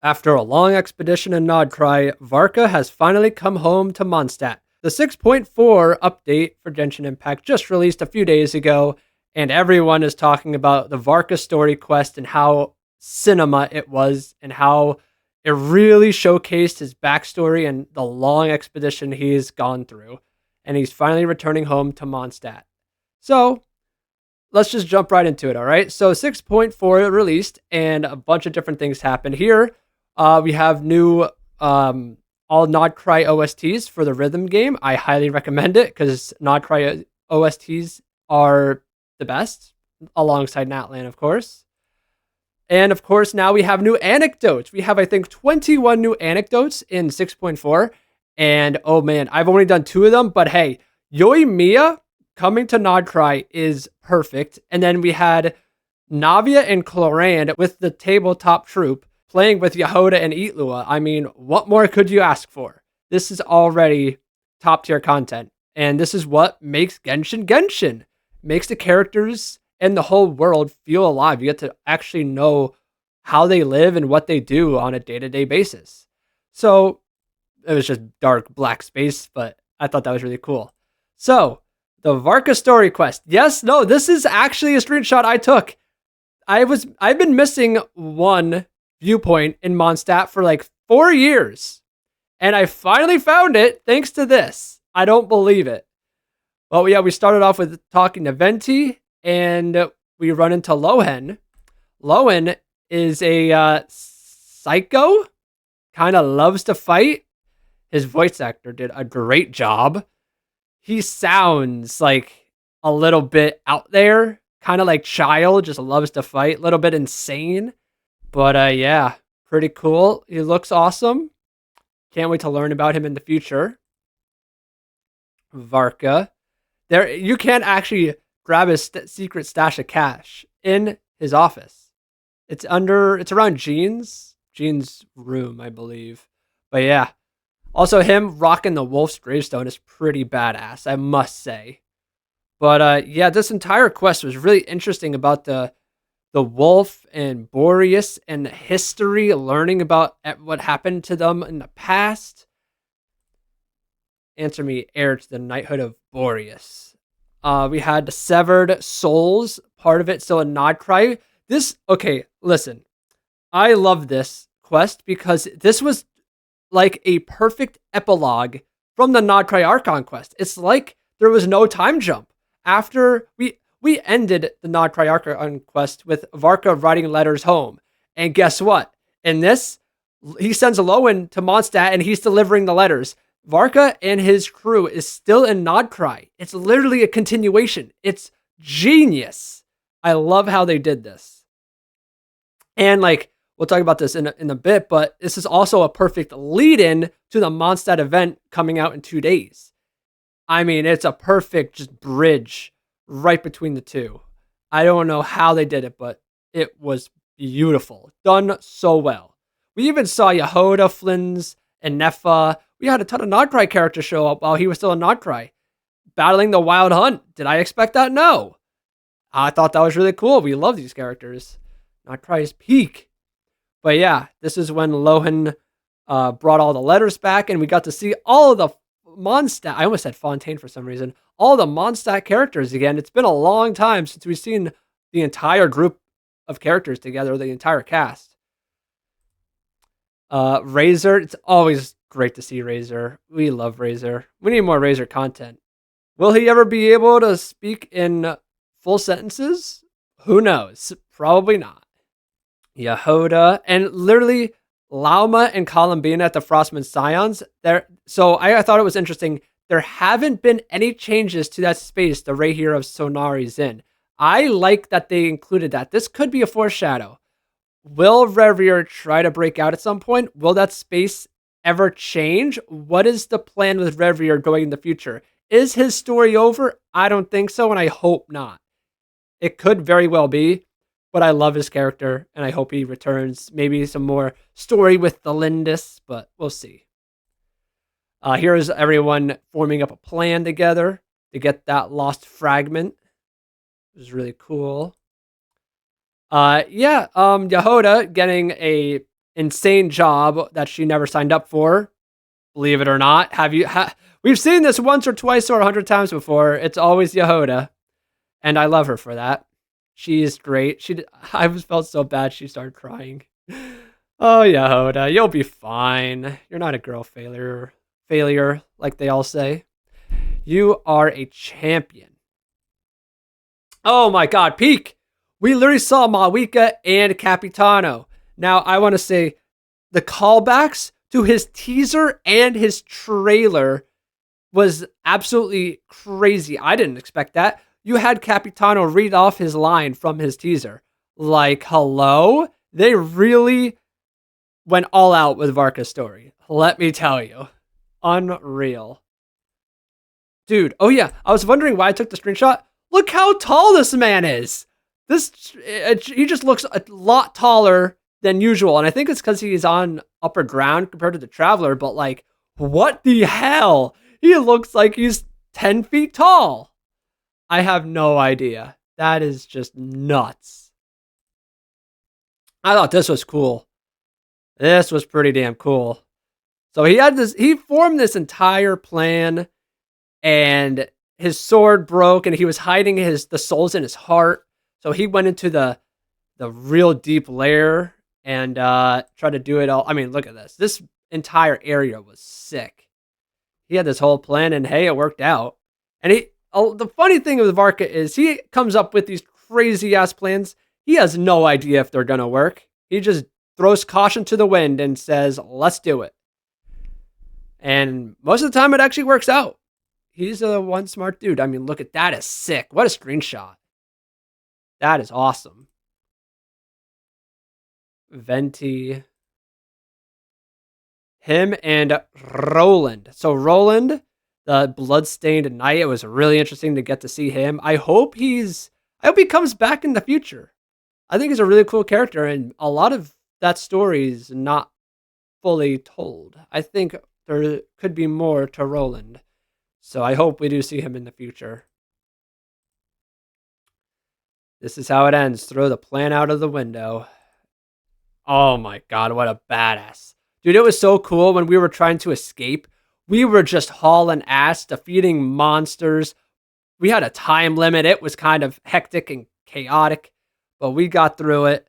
After a long expedition in Nodcry, Varka has finally come home to Mondstadt. The 6.4 update for Genshin Impact just released a few days ago, and everyone is talking about the Varka story quest and how cinema it was, and how it really showcased his backstory and the long expedition he's gone through. And he's finally returning home to Mondstadt. So, let's just jump right into it, all right? So 6.4 released, and a bunch of different things happened here. We have new all Nodcry OSTs for the rhythm game. I highly recommend it because Nodcry OSTs are the best, alongside Natlan, of course. And of course, now we have new anecdotes. We have, I think, 21 new anecdotes in 6.4. And oh man, I've only done 2 of them, but hey, Yoimiya coming to Nodcry is perfect. And then we had Navia and Clorand with the tabletop troupe playing with Yehoda and Itlua. I mean, what more could you ask for? This is already top tier content. And this is what makes Genshin Genshin. Makes the characters and the whole world feel alive. You get to actually know how they live and what they do on a day-to-day basis. So it was just dark black space, but I thought that was really cool. So the Varka story quest. Yes, no, this is actually a screenshot I took. I've been missing one viewpoint in Mondstadt for like 4 years. And I finally found it thanks to this. I don't believe it. Well, yeah, we started off with talking to Venti, and we run into Lohen. Lohen is a psycho, kind of loves to fight. His voice actor did a great job. He sounds like a little bit out there, kind of like Child, just loves to fight, a little bit insane. But yeah, pretty cool. He looks awesome. Can't wait to learn about him in the future. Varka. There, you can actually grab his secret stash of cash in his office. It's around Jean's room, I believe. But yeah, also him rocking the wolf's gravestone is pretty badass, I must say. But yeah, this entire quest was really interesting about the wolf and Boreas and history, learning about what happened to them in the past. Answer me, heir to the knighthood of Boreas. We had the severed souls part of it, so a Nodcry. Okay, listen. I love this quest because this was like a perfect epilogue from the Nodcry Archon quest. It's like there was no time jump. After we ended the Nodcry Archon quest with Varka writing letters home. And guess what? In this, he sends Lowen to Mondstadt and he's delivering the letters. Varka and his crew is still in Nodcry. It's literally a continuation. It's genius. I love how they did this. And like, we'll talk about this in a bit, but this is also a perfect lead-in to the Mondstadt event coming out in 2 days. I mean, it's a perfect just bridge right between the two. I don't know how they did it, but it was beautiful. Done so well. We even saw Yehoda, Flynn's, and Nefa. We had a ton of Nodcry characters show up while he was still in Nodcry, battling the Wild Hunt. Did I expect that? No. I thought that was really cool. We love these characters. Nodcry's peak. But yeah, this is when Lohen brought all the letters back, and we got to see all of the Mondstadt. I almost said Fontaine for some reason. All the Mondstadt characters again. It's been a long time since we've seen the entire group of characters together, the entire cast. Razor, it's always great to see Razor. We love Razor. We need more Razor content. Will he ever be able to speak in full sentences? Who knows? Probably not. Yehoda, and literally Lauma and Columbine at the Frostman Scions. So I thought it was interesting. There haven't been any changes to that space the Rahir of Sonari's in. I like that they included that. This could be a foreshadow. Will Revier try to break out at some point? Will that space ever change? What is the plan with Revier going in the future? Is his story over? I don't think so, and I hope not. It could very well be, but I love his character, and I hope he returns. Maybe some more story with the Lindis, but we'll see. Here is everyone forming up a plan together to get that lost fragment. It was really cool. Yehoda getting a insane job that she never signed up for. Believe it or not, we've seen this once or twice or 100 times before. It's always Yehoda, and I love her for that. She's great. I felt so bad she started crying. Oh, Yehoda, you'll be fine. You're not a girl failure like they all say. You are a champion. Oh my God, peak! We literally saw Mawika and Capitano. Now, I want to say the callbacks to his teaser and his trailer was absolutely crazy. I didn't expect that. You had Capitano read off his line from his teaser. Like, hello? They really went all out with Varka's story. Let me tell you. Unreal. Dude, oh yeah, I was wondering why I took the screenshot. Look how tall this man is. He just looks a lot taller than usual. And I think it's because he's on upper ground compared to the Traveler. But like, what the hell? He looks like he's 10 feet tall. I have no idea. That is just nuts. I thought this was cool. This was pretty damn cool. So he formed this entire plan, and his sword broke, and he was hiding the souls in his heart. So he went into the real deep lair and tried to do it all. I mean, look at this. This entire area was sick. He had this whole plan, and hey, it worked out. And the funny thing with Varka is he comes up with these crazy ass plans. He has no idea if they're gonna work. He just throws caution to the wind and says, "Let's do it." And most of the time, it actually works out. He's a one smart dude. I mean, look at that. Is sick. What a screenshot. That is awesome. Venti. Him and Roland. So Roland, the bloodstained knight, it was really interesting to get to see him. I hope he comes back in the future. I think he's a really cool character, and a lot of that story is not fully told. I think there could be more to Roland. So I hope we do see him in the future. This is how it ends. Throw the plan out of the window. Oh my God, what a badass. Dude, it was so cool when we were trying to escape. We were just hauling ass, defeating monsters. We had a time limit. It was kind of hectic and chaotic, but we got through it.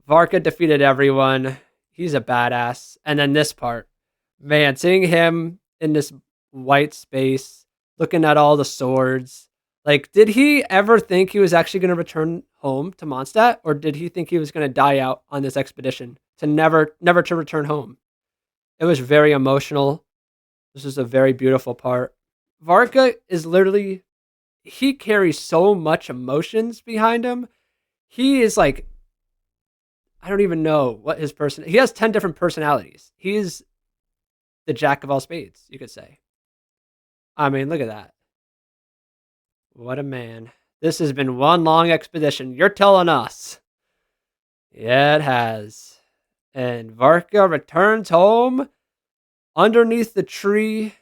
Varka defeated everyone. He's a badass. And then this part. Man, seeing him in this white space, looking at all the swords. Like, did he ever think he was actually going to return home to Mondstadt? Or did he think he was going to die out on this expedition to never to return home? It was very emotional. This is a very beautiful part. Varka is literally, he carries so much emotions behind him. He is like, I don't even know what he has 10 different personalities. He's the jack of all spades, you could say. I mean, look at that. What a man. This has been one long expedition. You're telling us. Yeah, it has. And Varka returns home underneath the tree.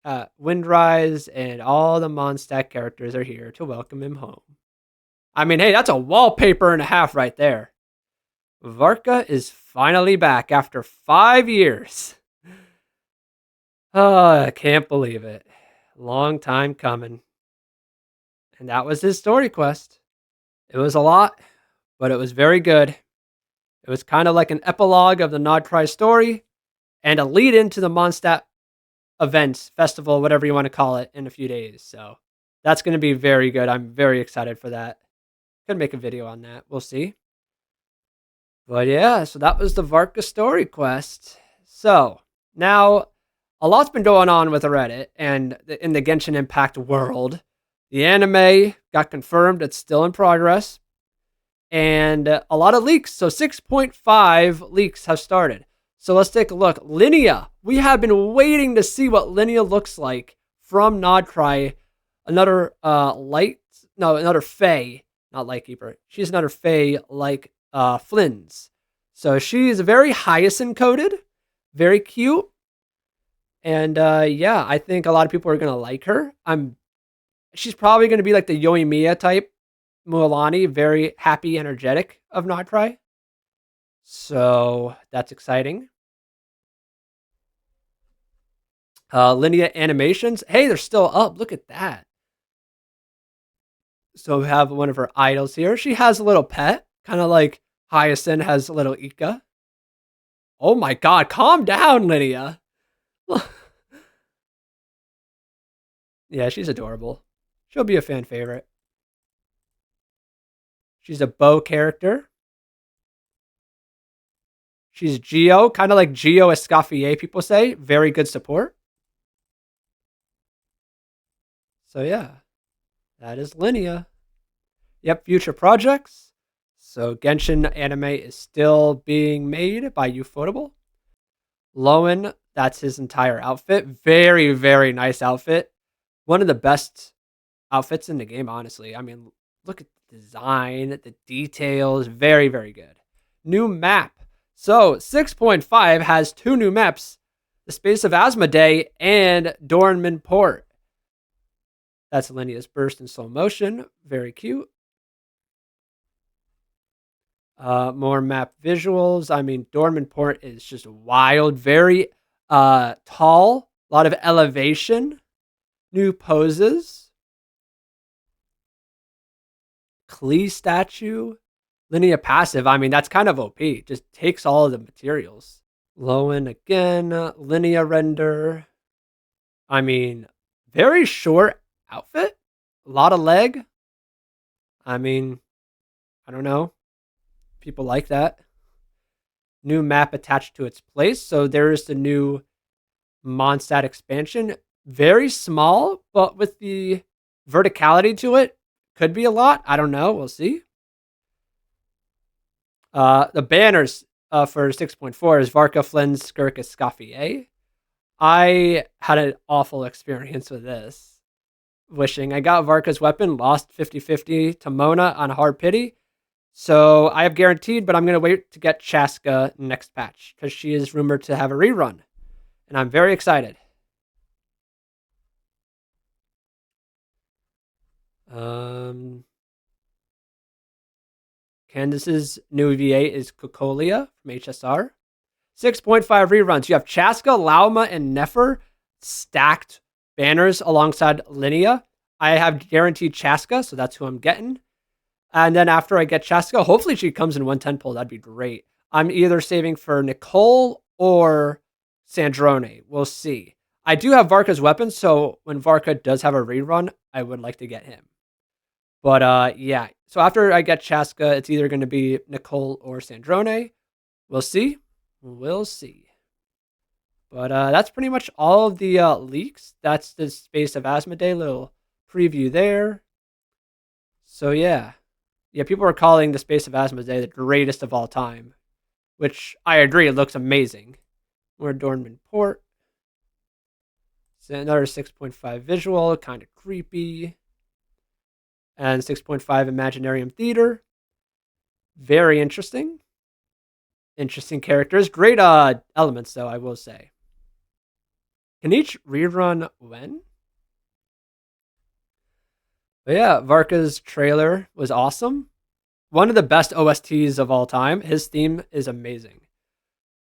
Windrise and all the Mondstadt characters are here to welcome him home. I mean, hey, that's a wallpaper and a half right there. Varka is finally back after 5 years. Oh, I can't believe it. Long time coming. And that was his story quest. It was a lot, but it was very good. It was kind of like an epilogue of the Nodcry story and a lead into the Mondstadt event, festival, whatever you want to call it, in a few days. So that's going to be very good. I'm very excited for that. Could make a video on that. We'll see. But yeah, so that was the Varka story quest. So now a lot's been going on with Reddit and in the Genshin Impact world. The anime got confirmed. It's still in progress. And a lot of leaks. So 6.5 leaks have started. So let's take a look. Linnea. We have been waiting to see what Linnea looks like from Nodcry. Another another Fae. Not Lightkeeper. She's another Fae like Flynn's. So she's very hyacinth coated. Very cute. And yeah, I think a lot of people are going to like her. She's probably going to be like the Yoimiya type Mualani, very happy, energetic of Nodcry. So that's exciting. Linear animations. Hey, they're still up. Look at that. So we have one of her idols here. She has a little pet, kind of like Hyacinth has a little Ika. Oh my god, calm down, Lydia. Yeah, she's adorable. She'll be a fan favorite. She's a bow character. She's Geo, kind of like Geo Escoffier, people say. Very good support. So yeah, that is Linnea. Yep, future projects. So Genshin anime is still being made by Ufotable. Lowen, that's his entire outfit. Very, very nice outfit. One of the best outfits in the game, honestly. I mean, look at the design, the details. Very, very good. New map. So 6.5 has two new maps, the Space of Asmodee and Dornman Port. That's Linnea's burst in slow motion. Very cute. More map visuals. I mean, Dorman Port is just wild. Very tall. A lot of elevation. New poses. Klee statue. Linear passive. I mean, that's kind of OP. Just takes all of the materials. Lowen again. Linear render. I mean, very short outfit. A lot of leg. I mean, I don't know. People like that. New map attached to its place. So there is the new Mondstadt expansion. Very small, but with the verticality to it, could be a lot. I don't know. We'll see. The banners for 6.4 is Varka, Flynn, Skirk, Escoffier. I had an awful experience with this. Wishing I got Varka's weapon, lost 50-50 to Mona on hard pity. So I have guaranteed, but I'm going to wait to get Chaska next patch because she is rumored to have a rerun. And I'm very excited. Candace's new VA is Cocolia from HSR. 6.5 reruns. You have Chaska, Lauma, and Nefer stacked banners alongside Linnea. I have guaranteed Chaska, so that's who I'm getting. And then after I get Chaska, hopefully she comes in 110 pull. That'd be great. I'm either saving for Nicole or Sandrone. We'll see. I do have Varka's weapon, so when Varka does have a rerun, I would like to get him. But yeah. So after I get Chaska, it's either going to be Nicole or Sandrone. We'll see. We'll see. But that's pretty much all of the leaks. That's the Space of Asmodee little preview there. So yeah. Yeah, people are calling the Space of Asmodee the greatest of all time, which I agree. It looks amazing. More Dornman Port. So another 6.5 visual, kind of creepy. And 6.5 Imaginarium Theater. Very interesting. Interesting characters. Great elements, though, I will say. Can each rerun when? But yeah, Varka's trailer was awesome. One of the best OSTs of all time. His theme is amazing.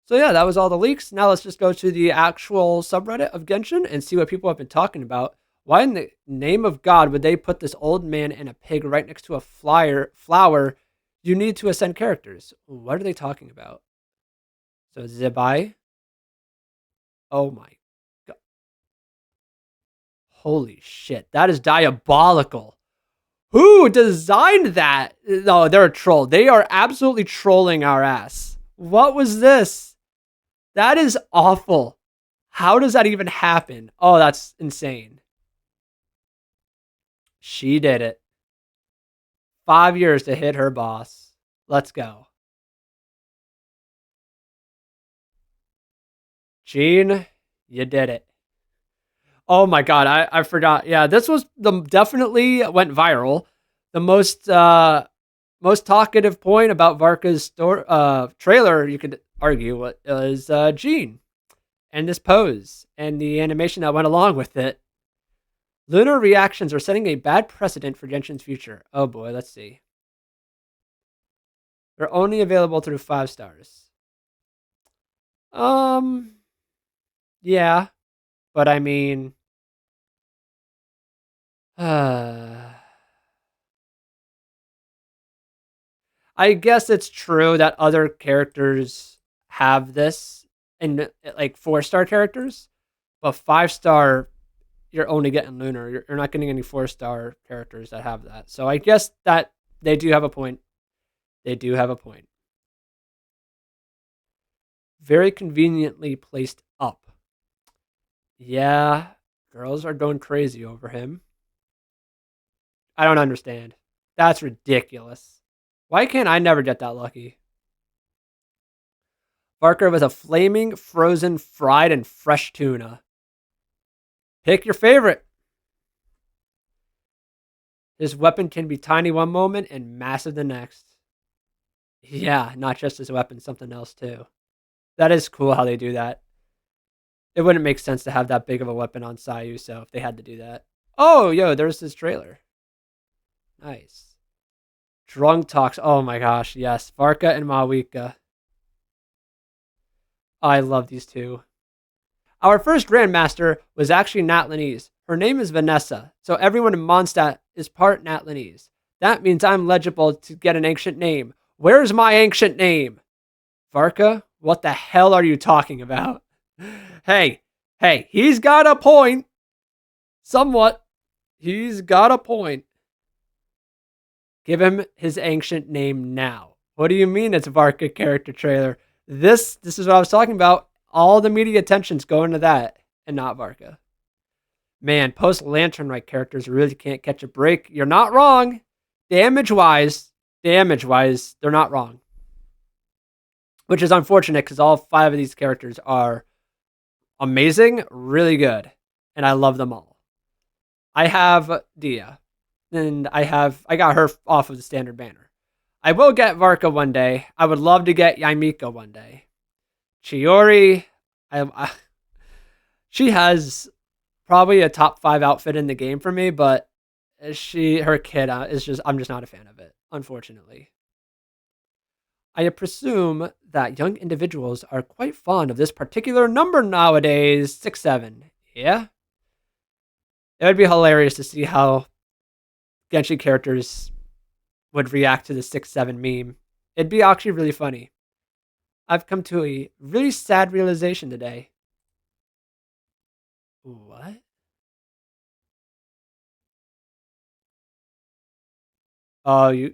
So yeah, that was all the leaks. Now let's just go to the actual subreddit of Genshin and see what people have been talking about. Why in the name of God would they put this old man and a pig right next to a flower? You need to ascend characters. What are they talking about? So Zebai. Oh my God. Holy shit. That is diabolical. Who designed that? No, they're a troll. They are absolutely trolling our ass. What was this? That is awful. How does that even happen? Oh, that's insane. She did it. 5 years to hit her boss. Let's go. Gene, you did it. Oh my God, I forgot. Yeah, this was definitely went viral. The most talkative point about Varka's trailer, you could argue, was Gene and this pose and the animation that went along with it. Lunar reactions are setting a bad precedent for Genshin's future. Oh boy, let's see. They're only available through 5 stars. Um, yeah, but I mean, I guess it's true that other characters have this and like 4 star characters, but 5 star, you're only getting Lunar. You're not getting any 4 star characters that have that. So I guess that they do have a point. They do have a point. Very conveniently placed up. Yeah, girls are going crazy over him. I don't understand. That's ridiculous. Why can't I never get that lucky? Varka with a flaming, frozen, fried, and fresh tuna. Pick your favorite. His weapon can be tiny one moment and massive the next. Yeah, not just his weapon, something else too. That is cool how they do that. It wouldn't make sense to have that big of a weapon on Sayu, so if they had to do that. Oh, yo, there's this trailer. Nice. Drunk talks. Oh my gosh, yes. Varka and Mawika. I love these two. Our first Grandmaster was actually Natlanese. Her name is Vanessa, so everyone in Mondstadt is part Natlanese. That means I'm legible to get an ancient name. Where's my ancient name? Varka, what the hell are you talking about? Hey, he's got a point. Somewhat. He's got a point. Give him his ancient name now. What do you mean it's Varka character trailer? This is what I was talking about. All the media attention's going to that and not Varka. Man, post Lantern Right characters really can't catch a break. You're not wrong. Damage wise, they're not wrong. Which is unfortunate because all 5 of these characters are amazing, really good, and I love them all. I have Dia, and I got her off of the standard banner. I will get Varka one day. I would love to get Yaimika one day. Chiori, she has probably a top 5 outfit in the game for me, but her kid I'm just not a fan of it, unfortunately. I presume that young individuals are quite fond of this particular number nowadays, 6-7. Yeah? It would be hilarious to see how Genshin characters would react to the 6-7 meme. It'd be actually really funny. I've come to a really sad realization today. What? Oh, you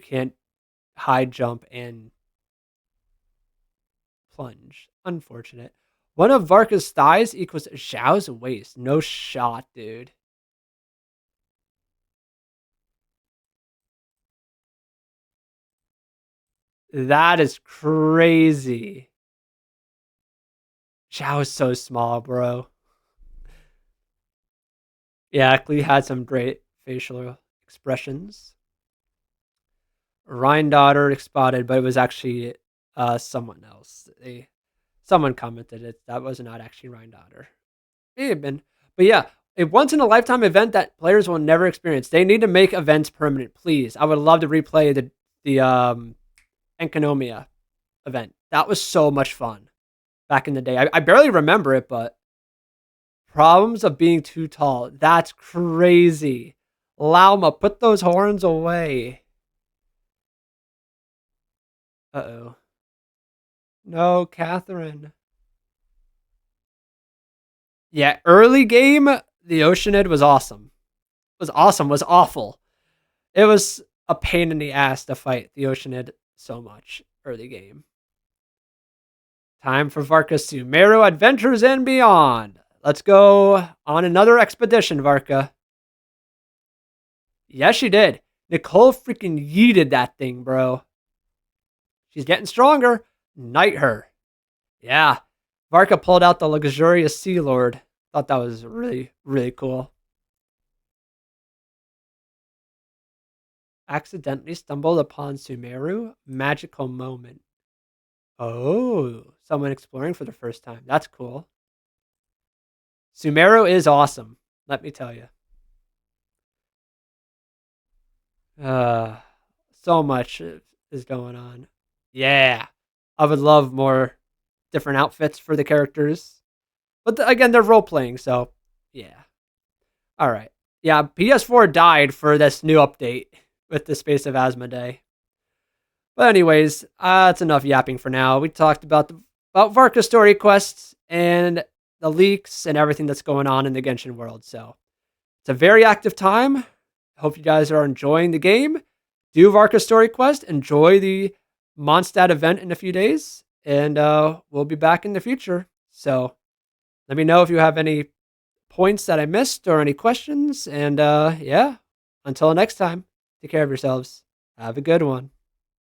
can't high jump and plunge. Unfortunate. One of Varka's thighs equals Zhao's waist. No shot, dude. That is crazy. Zhao is so small, bro. Yeah, Klee had some great facial expressions. Ryan daughter spotted, but it was actually someone else. Someone commented it. That was not actually Ryan daughter. May have been. But yeah, a once in a lifetime event that players will never experience. They need to make events permanent, please. I would love to replay the Enkanomiya event. That was so much fun back in the day. I barely remember it, but problems of being too tall. That's crazy. Lauma, put those horns away. Uh-oh. No, Catherine. Yeah, early game, the Oceanid was awesome. Was awful. It was a pain in the ass to fight the Oceanid so much early game. Time for Varka Sumeru Adventures and Beyond. Let's go on another expedition, Varka. Yes, she did. Nicole freaking yeeted that thing, bro. She's getting stronger. Knight her. Yeah. Varka pulled out the luxurious Sea Lord. Thought that was really, really cool. Accidentally stumbled upon Sumeru. Magical moment. Oh, someone exploring for the first time. That's cool. Sumeru is awesome. Let me tell you. So much. is going on. Yeah. I would love more different outfits for the characters. But again, they're role playing, so yeah. All right. Yeah, PS4 died for this new update with the Space of Asmodee. But anyways, that's enough yapping for now. We talked about Varka story quests and the leaks and everything that's going on in the Genshin world. So it's a very active time. Hope you guys are enjoying the game. Do Varka story quest. Enjoy the Mondstadt event in a few days, and we'll be back in the future. So let me know if you have any points that I missed or any questions. And yeah, until next time, take care of yourselves. Have a good one.